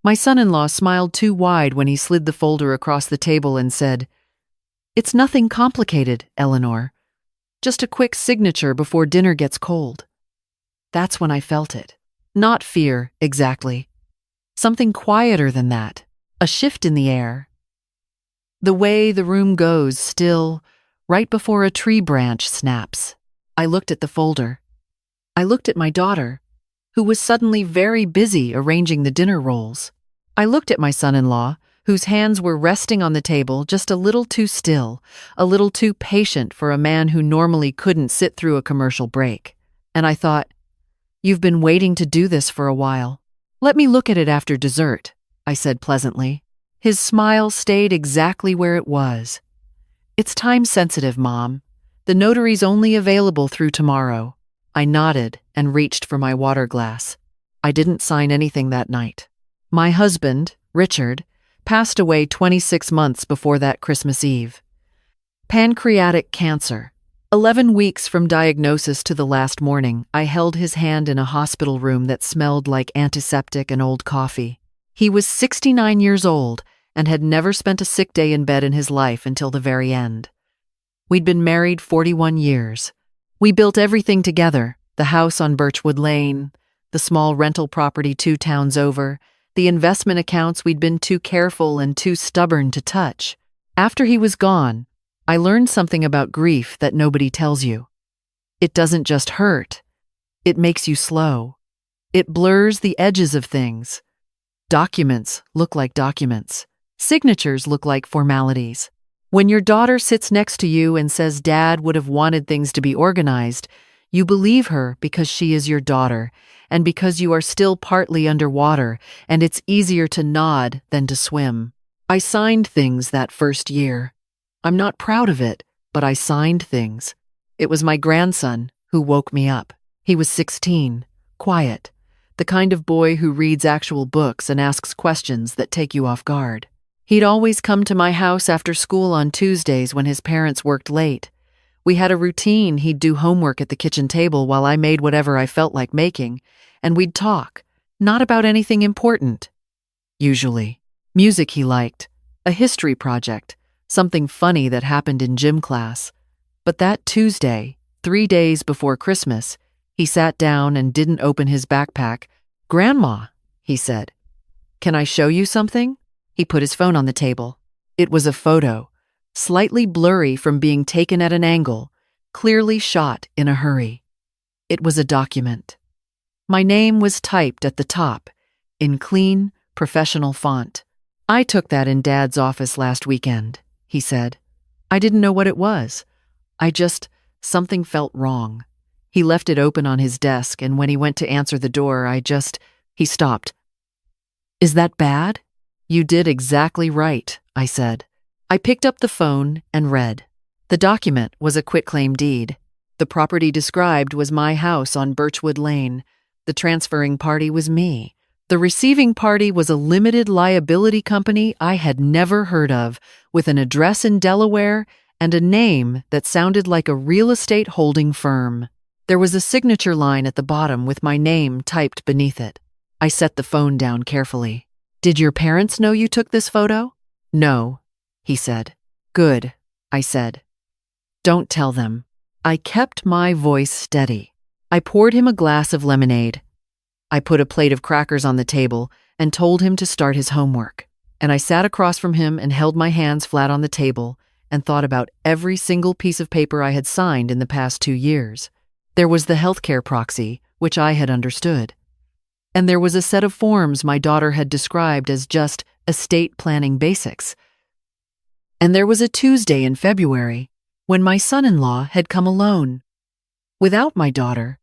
My son-in-law smiled too wide when he slid the folder across the table and said, "It's nothing complicated, Eleanor. Just a quick signature before dinner gets cold." That's when I felt it. Not fear, exactly. Something quieter than that. A shift in the air. The way the room goes still, right before a tree branch snaps. I looked at the folder. I looked at my daughter, who was suddenly very busy arranging the dinner rolls. I looked at my son-in-law, whose hands were resting on the table just a little too still, a little too patient for a man who normally couldn't sit through a commercial break. And I thought, "You've been waiting to do this for a while. Let me look at it after dessert," I said pleasantly. His smile stayed exactly where it was. "It's time-sensitive, Mom. The notary's only available through tomorrow." I nodded and reached for my water glass. I didn't sign anything that night. My husband, Richard, passed away 26 months before that Christmas Eve. Pancreatic cancer. 11 weeks from diagnosis to the last morning, I held his hand in a hospital room that smelled like antiseptic and old coffee. He was 69 years old and had never spent a sick day in bed in his life until the very end. We'd been married 41 years. We built everything together, the house on Birchwood Lane, the small rental property 2 towns over, the investment accounts we'd been too careful and too stubborn to touch. After he was gone, I learned something about grief that nobody tells you. It doesn't just hurt. It makes you slow. It blurs the edges of things. Documents look like documents. Signatures look like formalities. When your daughter sits next to you and says Dad would have wanted things to be organized, you believe her because she is your daughter and because you are still partly underwater and it's easier to nod than to swim. I signed things that first year. I'm not proud of it, but I signed things. It was my grandson who woke me up. He was 16, quiet, the kind of boy who reads actual books and asks questions that take you off guard. He'd always come to my house after school on Tuesdays when his parents worked late. We had a routine. He'd do homework at the kitchen table while I made whatever I felt like making, and we'd talk, not about anything important. Usually. Music he liked, a history project, something funny that happened in gym class. But that Tuesday, 3 days before Christmas, he sat down and didn't open his backpack. "Grandma," he said, "can I show you something?" He put his phone on the table. It was a photo, slightly blurry from being taken at an angle, clearly shot in a hurry. It was a document. My name was typed at the top, in clean, professional font. "I took that in Dad's office last weekend," he said. I didn't know what it was. Something felt wrong. He left it open on his desk, and when he went to answer the door, he stopped. "Is that bad?" "You did exactly right," I said. I picked up the phone and read. The document was a quitclaim deed. The property described was my house on Birchwood Lane. The transferring party was me. The receiving party was a limited liability company I had never heard of, with an address in Delaware and a name that sounded like a real estate holding firm. There was a signature line at the bottom with my name typed beneath it. I set the phone down carefully. "Did your parents know you took this photo?" "No," he said. "Good," I said. "Don't tell them." I kept my voice steady. I poured him a glass of lemonade. I put a plate of crackers on the table and told him to start his homework. And I sat across from him and held my hands flat on the table and thought about every single piece of paper I had signed in the past 2 years. There was the healthcare proxy, which I had understood. And there was a set of forms my daughter had described as just estate planning basics. And there was a Tuesday in February when my son-in-law had come alone, without my daughter,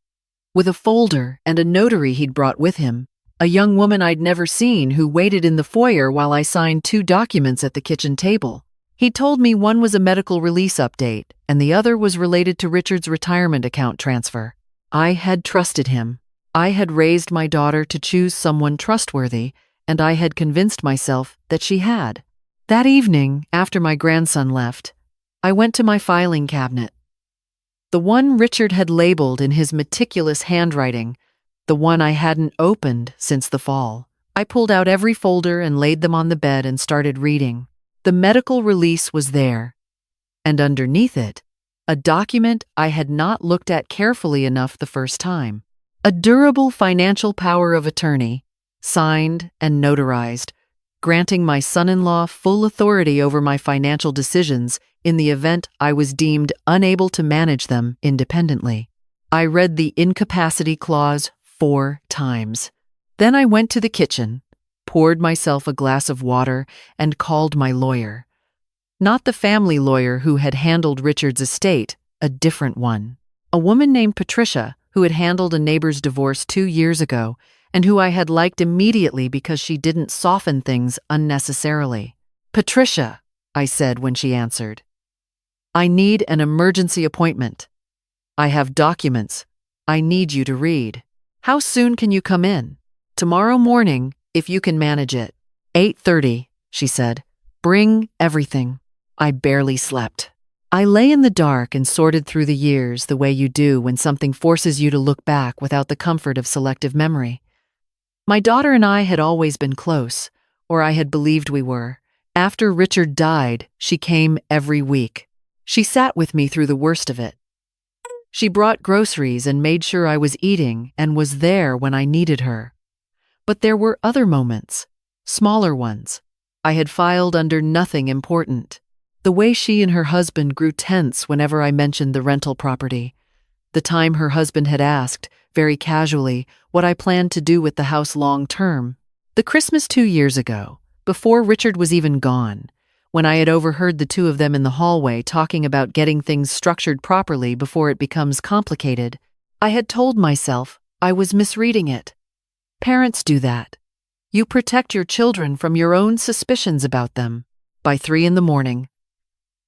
with a folder and a notary he'd brought with him, a young woman I'd never seen who waited in the foyer while I signed 2 documents at the kitchen table. He told me one was a medical release update and the other was related to Richard's retirement account transfer. I had trusted him. I had raised my daughter to choose someone trustworthy, and I had convinced myself that she had. That evening, after my grandson left, I went to my filing cabinet. The one Richard had labeled in his meticulous handwriting, the one I hadn't opened since the fall, I pulled out every folder and laid them on the bed and started reading. The medical release was there, and underneath it, a document I had not looked at carefully enough the first time. A durable financial power of attorney, signed and notarized, granting my son-in-law full authority over my financial decisions in the event I was deemed unable to manage them independently. I read the incapacity clause 4 times. Then I went to the kitchen, poured myself a glass of water, and called my lawyer. Not the family lawyer who had handled Richard's estate, a different one. A woman named Patricia, who had handled a neighbor's divorce 2 years ago, and who I had liked immediately because she didn't soften things unnecessarily. "Patricia," I said when she answered, "I need an emergency appointment. I have documents I need you to read. How soon can you come in?" "Tomorrow morning, if you can manage it." 8:30, she said. "Bring everything." I barely slept. I lay in the dark and sorted through the years the way you do when something forces you to look back without the comfort of selective memory. My daughter and I had always been close, or I had believed we were. After Richard died, she came every week. She sat with me through the worst of it. She brought groceries and made sure I was eating and was there when I needed her. But there were other moments, smaller ones. I had filed under nothing important. The way she and her husband grew tense whenever I mentioned the rental property. The time her husband had asked, very casually, what I planned to do with the house long term. The Christmas 2 years ago, before Richard was even gone, when I had overheard the two of them in the hallway talking about getting things structured properly before it becomes complicated, I had told myself I was misreading it. Parents do that. You protect your children from your own suspicions about them. By 3 a.m,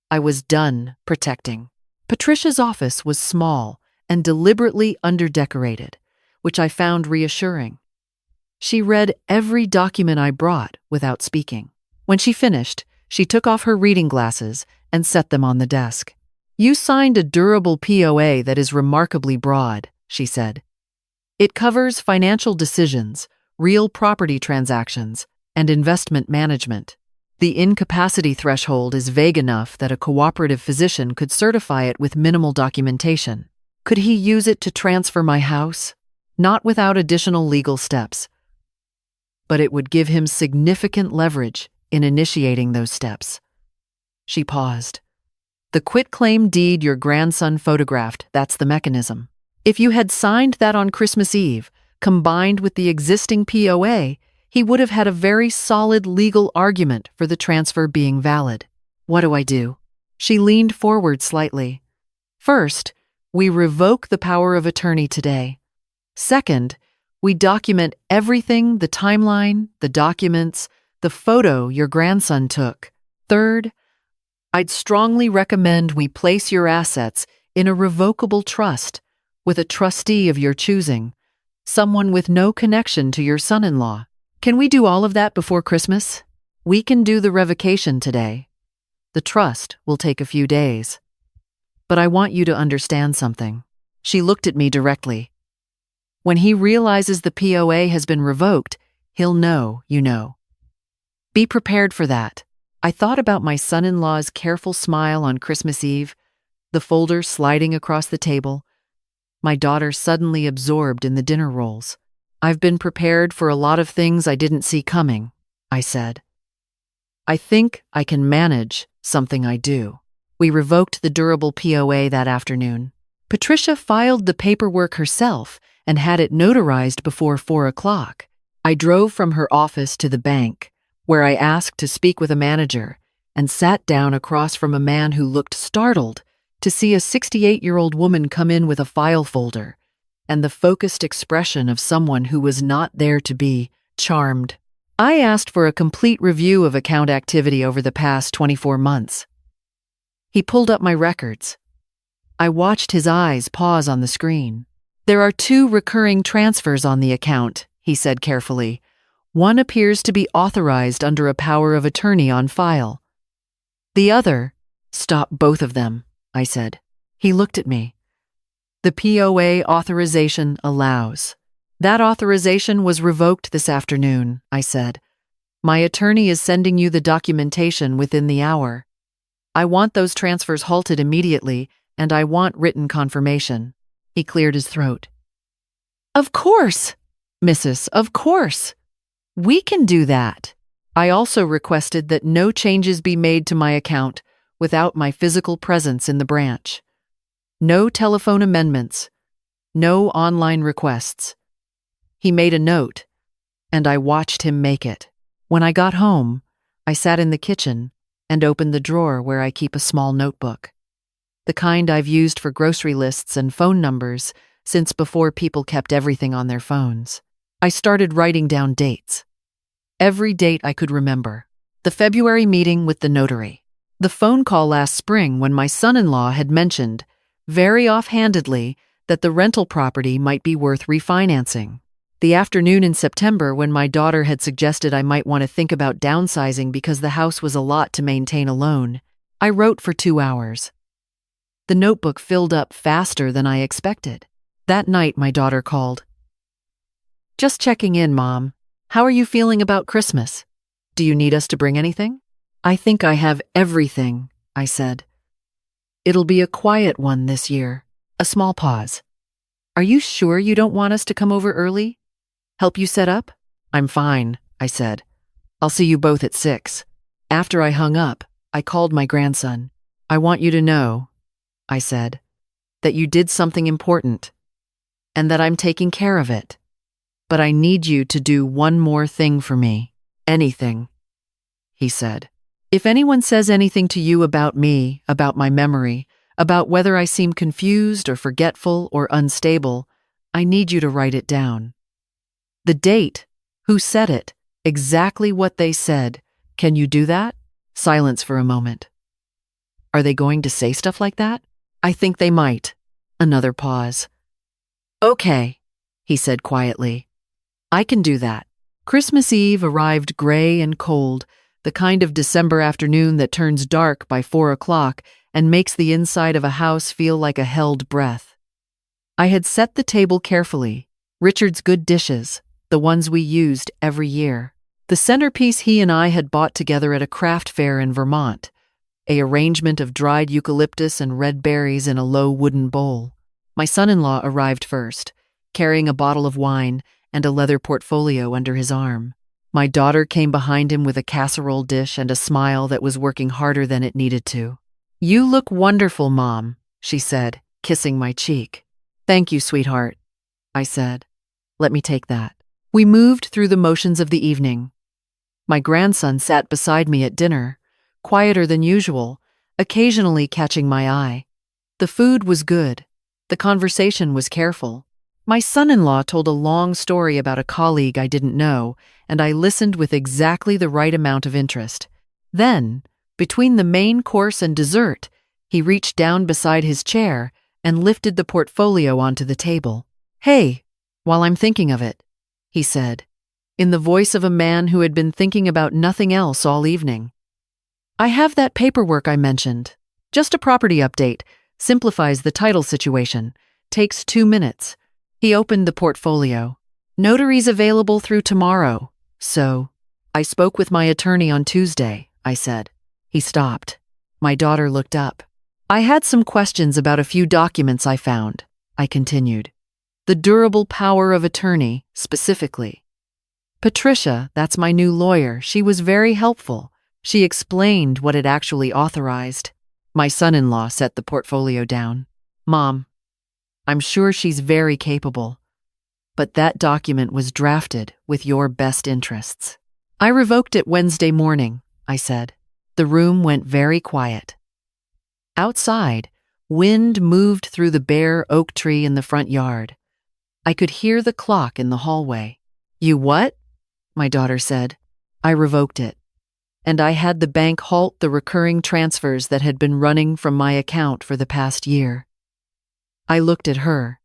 I was done protecting. Patricia's office was small and deliberately underdecorated, which I found reassuring. She read every document I brought without speaking. When she finished, she took off her reading glasses and set them on the desk. "You signed a durable POA that is remarkably broad," she said. "It covers financial decisions, real property transactions, and investment management. The incapacity threshold is vague enough that a cooperative physician could certify it with minimal documentation. Could he use it to transfer my house? Not without additional legal steps. But it would give him significant leverage in initiating those steps." She paused. "The quitclaim deed your grandson photographed, that's the mechanism. If you had signed that on Christmas Eve, combined with the existing POA, he would have had a very solid legal argument for the transfer being valid. What do I do?" She leaned forward slightly. "First, we revoke the power of attorney today. Second, we document everything, the timeline, the documents, the photo your grandson took. Third, I'd strongly recommend we place your assets in a revocable trust with a trustee of your choosing, someone with no connection to your son-in-law. Can we do all of that before Christmas? We can do the revocation today. The trust will take a few days. But I want you to understand something." She looked at me directly. "When he realizes the POA has been revoked, he'll know, you know. Be prepared for that." I thought about my son-in-law's careful smile on Christmas Eve, the folder sliding across the table, my daughter suddenly absorbed in the dinner rolls. "I've been prepared for a lot of things I didn't see coming," I said. "I think I can manage something I do." We revoked the durable POA that afternoon. Patricia filed the paperwork herself and had it notarized before 4 o'clock. I drove from her office to the bank, where I asked to speak with a manager, and sat down across from a man who looked startled to see a 68-year-old woman come in with a file folder, and the focused expression of someone who was not there to be charmed. I asked for a complete review of account activity over the past 24 months. He pulled up my records. I watched his eyes pause on the screen. "There are 2 recurring transfers on the account," he said carefully. "One appears to be authorized under a power of attorney on file. The other—" "Stop both of them," I said. He looked at me. "The POA authorization allows. That authorization was revoked this afternoon, I said. My attorney is sending you the documentation within the hour. I want those transfers halted immediately, and I want written confirmation. He cleared his throat. Of course, Mrs., of course. We can do that. I also requested that no changes be made to my account without my physical presence in the branch. No telephone amendments. No online requests. He made a note, and I watched him make it. When I got home, I sat in the kitchen and opened the drawer where I keep a small notebook. The kind I've used for grocery lists and phone numbers since before people kept everything on their phones. I started writing down dates. Every date I could remember. The February meeting with the notary. The phone call last spring when my son-in-law had mentioned, very offhandedly, that the rental property might be worth refinancing. The afternoon in September when my daughter had suggested I might want to think about downsizing because the house was a lot to maintain alone. I wrote for 2 hours. The notebook filled up faster than I expected. That night, my daughter called. Just checking in, Mom. How are you feeling about Christmas? Do you need us to bring anything? I think I have everything, I said. It'll be a quiet one this year. A small pause. Are you sure you don't want us to come over early? Help you set up? I'm fine, I said. I'll see you both at 6. After I hung up, I called my grandson. I want you to know, I said, that you did something important, and that I'm taking care of it. But I need you to do one more thing for me. Anything, he said. If anyone says anything to you about me, about my memory, about whether I seem confused or forgetful or unstable, I need you to write it down. The date, who said it, exactly what they said. Can you do that? Silence for a moment. Are they going to say stuff like that? I think they might. Another pause. Okay, he said quietly. I can do that. Christmas Eve arrived gray and cold, the kind of December afternoon that turns dark by 4 o'clock and makes the inside of a house feel like a held breath. I had set the table carefully, Richard's good dishes, the ones we used every year. The centerpiece he and I had bought together at a craft fair in Vermont, an arrangement of dried eucalyptus and red berries in a low wooden bowl. My son-in-law arrived first, carrying a bottle of wine and a leather portfolio under his arm. My daughter came behind him with a casserole dish and a smile that was working harder than it needed to. You look wonderful, Mom, she said, kissing my cheek. Thank you, sweetheart, I said. Let me take that. We moved through the motions of the evening. My grandson sat beside me at dinner, quieter than usual, occasionally catching my eye. The food was good. The conversation was careful. My son-in-law told a long story about a colleague I didn't know, and I listened with exactly the right amount of interest. Then, between the main course and dessert, he reached down beside his chair and lifted the portfolio onto the table. Hey, while I'm thinking of it, he said, in the voice of a man who had been thinking about nothing else all evening. I have that paperwork I mentioned. Just a property update. Simplifies the title situation. Takes 2 minutes. He opened the portfolio. Notary's available through tomorrow. So, I spoke with my attorney on Tuesday, I said. He stopped. My daughter looked up. I had some questions about a few documents I found, I continued. The durable power of attorney, specifically. Patricia, that's my new lawyer, she was very helpful. She explained what it actually authorized. My son-in-law set the portfolio down. Mom, I'm sure she's very capable, but that document was drafted with your best interests. I revoked it Wednesday morning, I said. The room went very quiet. Outside, wind moved through the bare oak tree in the front yard. I could hear the clock in the hallway. You what? My daughter said. I revoked it. And I had the bank halt the recurring transfers that had been running from my account for the past year. I looked at her,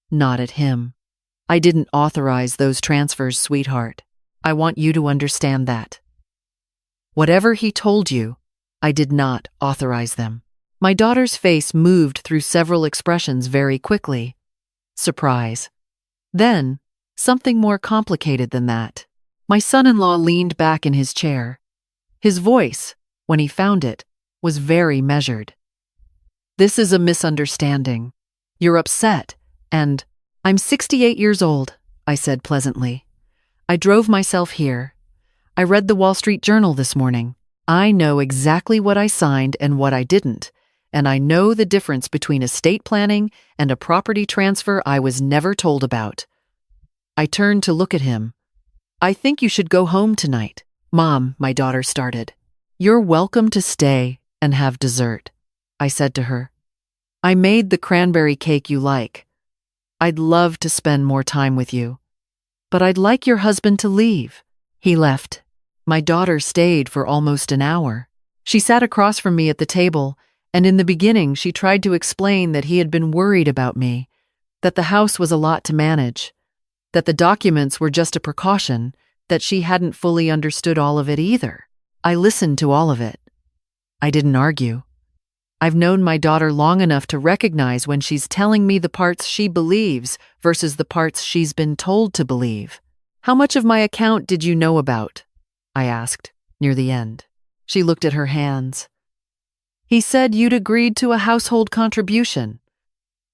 not at him. I didn't authorize those transfers, sweetheart. I want you to understand that. Whatever he told you, I did not authorize them. My daughter's face moved through several expressions very quickly. Surprise. Then, Something more complicated than that. My son-in-law leaned back in his chair. His voice, when he found it, was very measured. This is a misunderstanding. You're upset, and I'm 68 years old, I said pleasantly. I drove myself here. I read the Wall Street Journal this morning. I know exactly what I signed and what I didn't, and I know the difference between estate planning and a property transfer I was never told about. I turned to look at him. I think you should go home tonight. Mom, my daughter started. You're welcome to stay and have dessert, I said to her. I made the cranberry cake you like. I'd love to spend more time with you. But I'd like your husband to leave. He left. My daughter stayed for almost an hour. She sat across from me at the table, and in the beginning she tried to explain that he had been worried about me, that the house was a lot to manage, that the documents were just a precaution, that she hadn't fully understood all of it either. I listened to all of it. I didn't argue. I've known my daughter long enough to recognize when she's telling me the parts she believes versus the parts she's been told to believe. How much of my account did you know about? I asked, near the end. She looked at her hands. He said you'd agreed to a household contribution.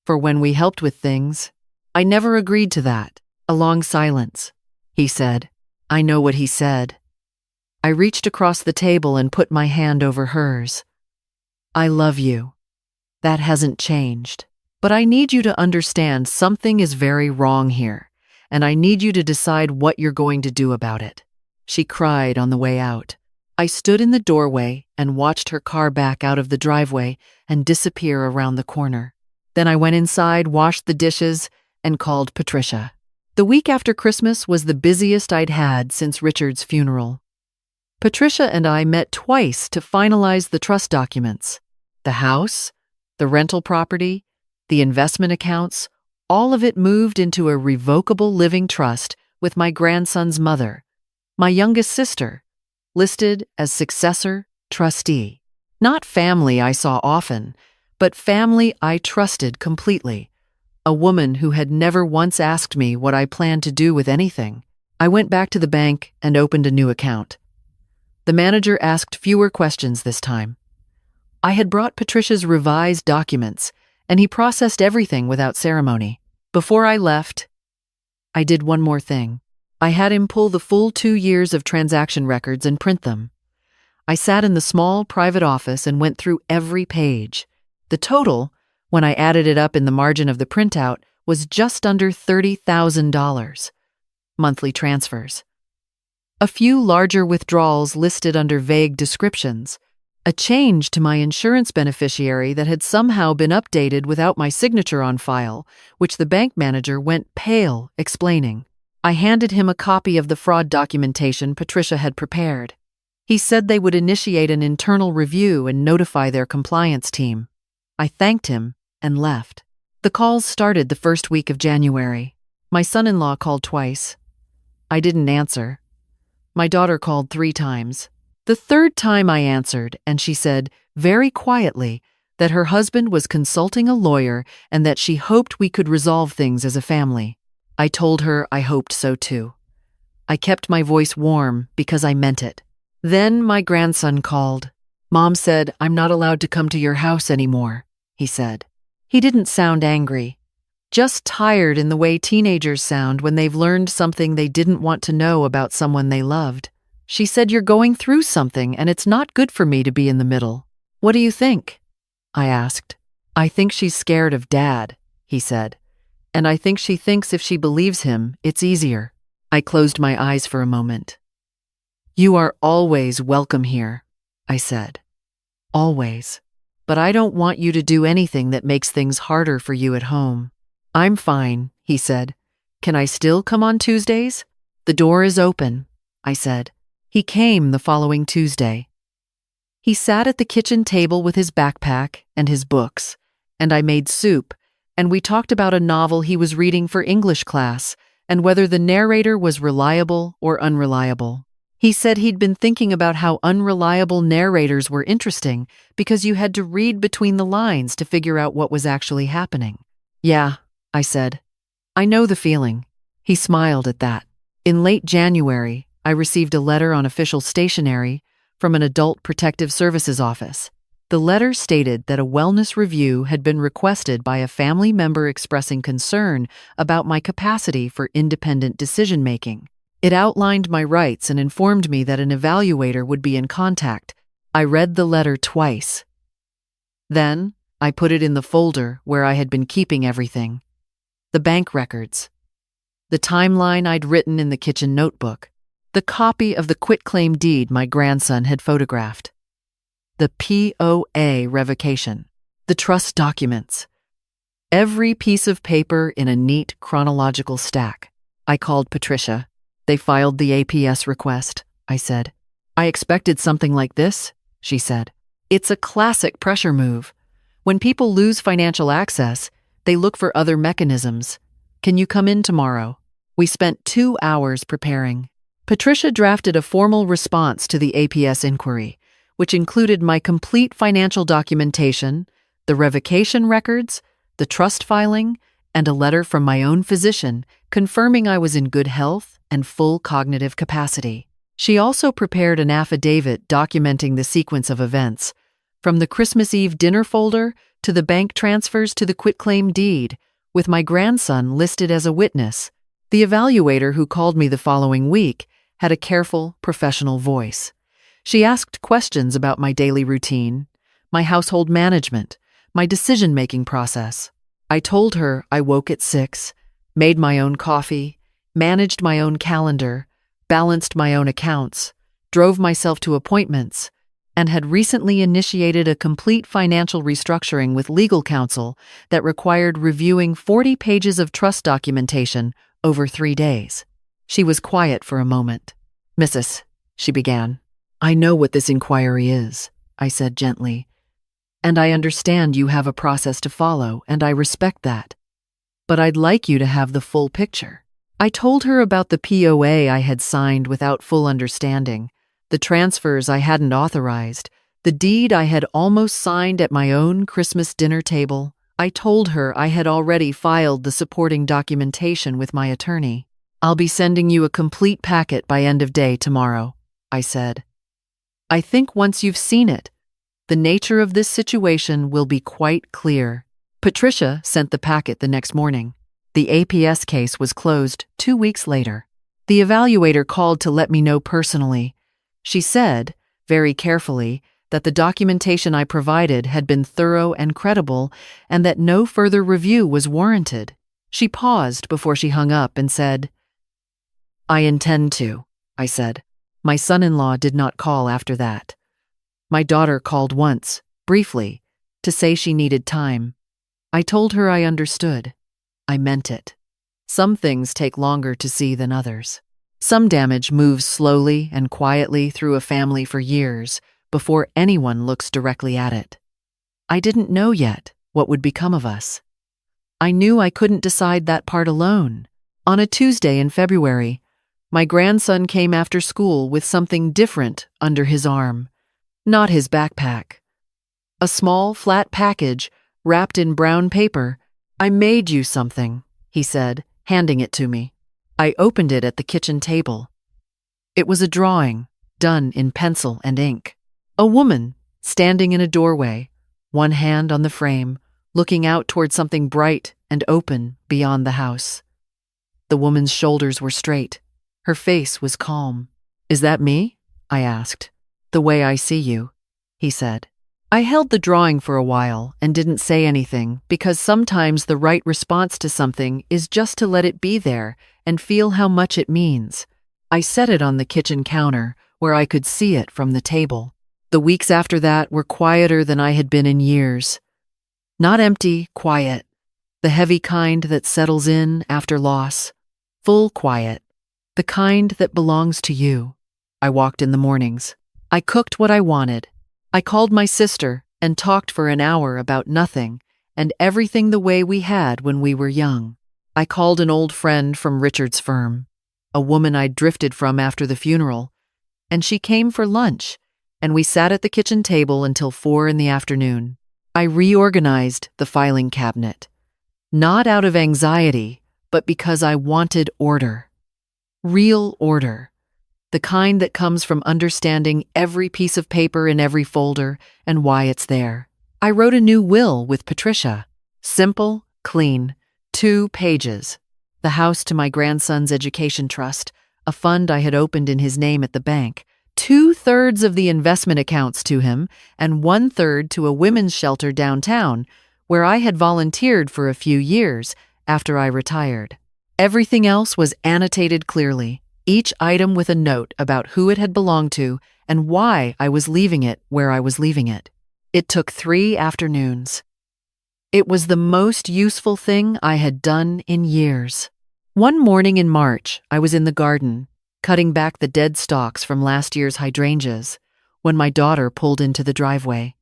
For when we helped with things, I never agreed to that. A long silence. He said, I know what he said. I reached across the table and put my hand over hers. I love you. That hasn't changed. But I need you to understand something is very wrong here, and I need you to decide what you're going to do about it. She cried on the way out. I stood in the doorway and watched her car back out of the driveway and disappear around the corner. Then I went inside, washed the dishes, and called Patricia. The week after Christmas was the busiest I'd had since Richard's funeral. Patricia and I met twice to finalize the trust documents. The house, the rental property, the investment accounts, all of it moved into a revocable living trust with my grandson's mother, my youngest sister, listed as successor trustee. Not family I saw often, but family I trusted completely. A woman who had never once asked me what I planned to do with anything. I went back to the bank and opened a new account. The manager asked fewer questions this time. I had brought Patricia's revised documents, and he processed everything without ceremony. Before I left, I did one more thing. I had him pull the full 2 years of transaction records and print them. I sat in the small private office and went through every page. The total, when I added it up in the margin of the printout, was just under $30,000. Monthly transfers. A few larger withdrawals listed under vague descriptions. A change to my insurance beneficiary that had somehow been updated without my signature on file, which the bank manager went pale, explaining. I handed him a copy of the fraud documentation Patricia had prepared. He said they would initiate an internal review and notify their compliance team. I thanked him and left. The calls started the first week of January. My son-in-law called twice. I didn't answer. My daughter called 3 times. The third time I answered, and she said, very quietly, that her husband was consulting a lawyer and that she hoped we could resolve things as a family. I told her I hoped so too. I kept my voice warm because I meant it. Then my grandson called. Mom said, I'm not allowed to come to your house anymore, he said. He didn't sound angry, just tired in the way teenagers sound when they've learned something they didn't want to know about someone they loved. She said, you're going through something and it's not good for me to be in the middle. What do you think? I asked. I think she's scared of Dad, he said. And I think she thinks if she believes him, it's easier. I closed my eyes for a moment. You are always welcome here, I said. Always. But I don't want you to do anything that makes things harder for you at home. I'm fine, he said. Can I still come on Tuesdays? The door is open, I said. He came the following Tuesday. He sat at the kitchen table with his backpack and his books, and I made soup, and we talked about a novel he was reading for English class and whether the narrator was reliable or unreliable. He said he'd been thinking about how unreliable narrators were interesting because you had to read between the lines to figure out what was actually happening. Yeah, I said. I know the feeling. He smiled at that. In late January, I received a letter on official stationery from an Adult Protective Services office. The letter stated that a wellness review had been requested by a family member expressing concern about my capacity for independent decision-making. It outlined my rights and informed me that an evaluator would be in contact. I read the letter twice. Then, I put it in the folder where I had been keeping everything. The bank records. The timeline I'd written in the kitchen notebook. The copy of the quitclaim deed my grandson had photographed. The POA revocation. The trust documents. Every piece of paper in a neat chronological stack. I called Patricia. They filed the APS request, I said. I expected something like this, she said. It's a classic pressure move. When people lose financial access, they look for other mechanisms. Can you come in tomorrow? We spent 2 hours preparing. Patricia drafted a formal response to the APS inquiry, which included my complete financial documentation, the revocation records, the trust filing, and a letter from my own physician confirming I was in good health and full cognitive capacity. She also prepared an affidavit documenting the sequence of events, from the Christmas Eve dinner folder to the bank transfers to the quitclaim deed, with my grandson listed as a witness. The evaluator who called me the following week had a careful, professional voice. She asked questions about my daily routine, my household management, my decision-making process. I told her I woke at 6, made my own coffee, managed my own calendar, balanced my own accounts, drove myself to appointments, and had recently initiated a complete financial restructuring with legal counsel that required reviewing 40 pages of trust documentation over 3 days. She was quiet for a moment. "Mrs.," she began, "I know what this inquiry is," I said gently, "and I understand you have a process to follow, and I respect that. But I'd like you to have the full picture." I told her about the POA I had signed without full understanding, the transfers I hadn't authorized, the deed I had almost signed at my own Christmas dinner table. I told her I had already filed the supporting documentation with my attorney. "I'll be sending you a complete packet by end of day tomorrow," I said. "I think once you've seen it, the nature of this situation will be quite clear." Patricia sent the packet the next morning. The APS case was closed 2 weeks later. The evaluator called to let me know personally. She said, very carefully, that the documentation I provided had been thorough and credible and that no further review was warranted. She paused before she hung up and said, "I intend to," I said. My son-in-law did not call after that. My daughter called once, briefly, to say she needed time. I told her I understood. I meant it. Some things take longer to see than others. Some damage moves slowly and quietly through a family for years before anyone looks directly at it. I didn't know yet what would become of us. I knew I couldn't decide that part alone. On a Tuesday in February, my grandson came after school with something different under his arm. Not his backpack. A small, flat package wrapped in brown paper. "I made you something," he said, handing it to me. I opened it at the kitchen table. It was a drawing, done in pencil and ink. A woman, standing in a doorway, one hand on the frame, looking out toward something bright and open beyond the house. The woman's shoulders were straight. Her face was calm. "Is that me?" I asked. "The way I see you," he said. I held the drawing for a while and didn't say anything because sometimes the right response to something is just to let it be there and feel how much it means. I set it on the kitchen counter where I could see it from the table. The weeks after that were quieter than I had been in years. Not empty, quiet. The heavy kind that settles in after loss. Full quiet. The kind that belongs to you. I walked in the mornings. I cooked what I wanted. I called my sister and talked for an hour about nothing and everything the way we had when we were young. I called an old friend from Richard's firm, a woman I'd drifted from after the funeral, and she came for lunch, and we sat at the kitchen table until 4 in the afternoon. I reorganized the filing cabinet, not out of anxiety, but but because I wanted order. Real order. The kind that comes from understanding every piece of paper in every folder and why it's there. I wrote a new will with Patricia. Simple, clean, 2 pages. The house to my grandson's education trust, a fund I had opened in his name at the bank. 2/3 of the investment accounts to him, and 1/3 to a women's shelter downtown, where I had volunteered for a few years after I retired. Everything else was annotated clearly, each item with a note about who it had belonged to and why I was leaving it where I was leaving it. It took 3 afternoons. It was the most useful thing I had done in years. One morning in March, I was in the garden, cutting back the dead stalks from last year's hydrangeas, when my daughter pulled into the driveway.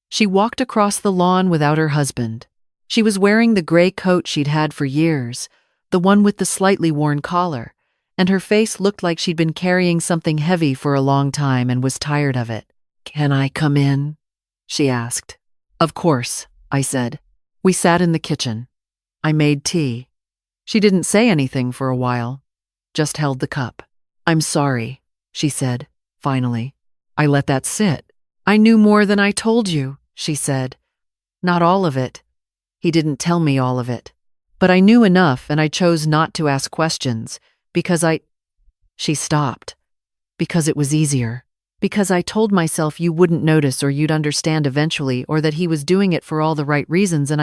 She walked across the lawn without her husband. She was wearing the gray coat she'd had for years, the one with the slightly worn collar, and her face looked like she'd been carrying something heavy for a long time and was tired of it. "Can I come in?" she asked. "Of course," I said. We sat in the kitchen. I made tea. She didn't say anything for a while, just held the cup. "I'm sorry," she said, finally. I let that sit. "I knew more than I told you," she said. "Not all of it. He didn't tell me all of it. But I knew enough, and I chose not to ask questions, because She stopped. "Because it was easier. Because I told myself you wouldn't notice or you'd understand eventually, or that he was doing it for all the right reasons, and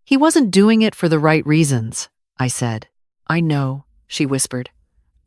He wasn't doing it for the right reasons," I said. "I know," she whispered.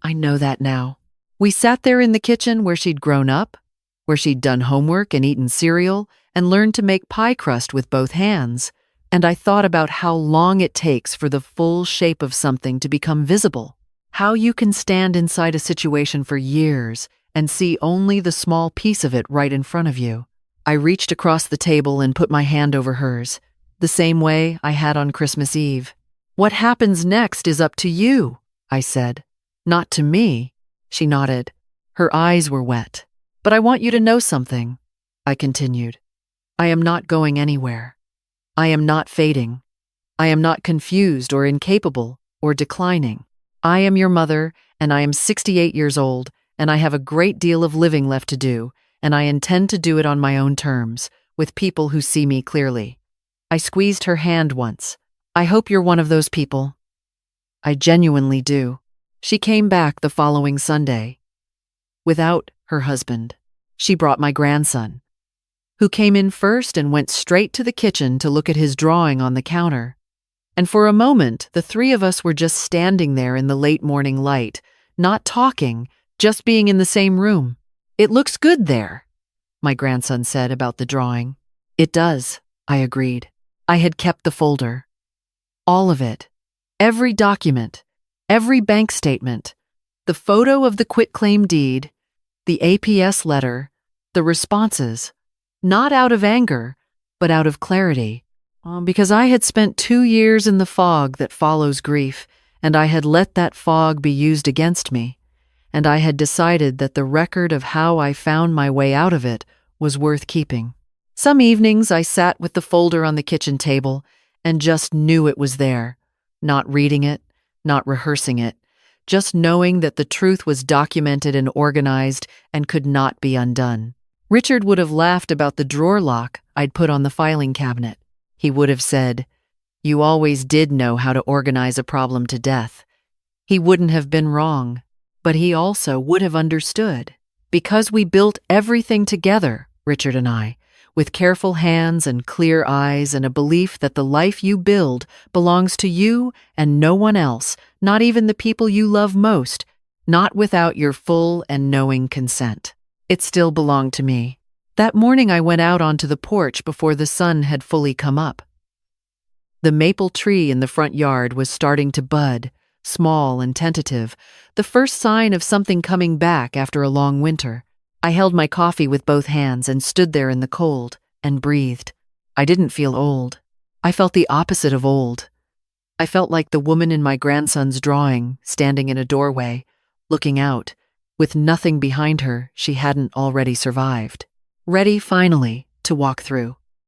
"I know that now." We sat there in the kitchen where she'd grown up, where she'd done homework and eaten cereal and learned to make pie crust with both hands, and I thought about how long it takes for the full shape of something to become visible. How you can stand inside a situation for years and see only the small piece of it right in front of you. I reached across the table and put my hand over hers, the same way I had on Christmas Eve. "What happens next is up to you," I said. "Not to me," she nodded. Her eyes were wet. "But I want you to know something," I continued. "I am not going anywhere. I am not fading. I am not confused or incapable or declining. I am your mother, and I am 68 years old, and I have a great deal of living left to do, and I intend to do it on my own terms, with people who see me clearly." I squeezed her hand once. "I hope you're one of those people." "I genuinely do." She came back the following Sunday. Without her husband. She brought my grandson, who came in first and went straight to the kitchen to look at his drawing on the counter. And for a moment, the 3 of us were just standing there in the late morning light, not talking, just being in the same room. "It looks good there," my grandson said about the drawing. "It does," I agreed. I had kept the folder. All of it. Every document. Every bank statement. The photo of the quitclaim deed. The APS letter. The responses. Not out of anger, but out of clarity. Because I had spent 2 years in the fog that follows grief, and I had let that fog be used against me, and I had decided that the record of how I found my way out of it was worth keeping. Some evenings I sat with the folder on the kitchen table and just knew it was there, not reading it, not rehearsing it, just knowing that the truth was documented and organized and could not be undone. Richard would have laughed about the drawer lock I'd put on the filing cabinet. He would have said, "You always did know how to organize a problem to death." He wouldn't have been wrong, but he also would have understood. Because we built everything together, Richard and I, with careful hands and clear eyes and a belief that the life you build belongs to you and no one else, not even the people you love most, not without your full and knowing consent. It still belonged to me. That morning I went out onto the porch before the sun had fully come up. The maple tree in the front yard was starting to bud, small and tentative, the first sign of something coming back after a long winter. I held my coffee with both hands and stood there in the cold and breathed. I didn't feel old. I felt the opposite of old. I felt like the woman in my grandson's drawing, standing in a doorway, looking out, with nothing behind her she hadn't already survived. Ready, finally, to walk through.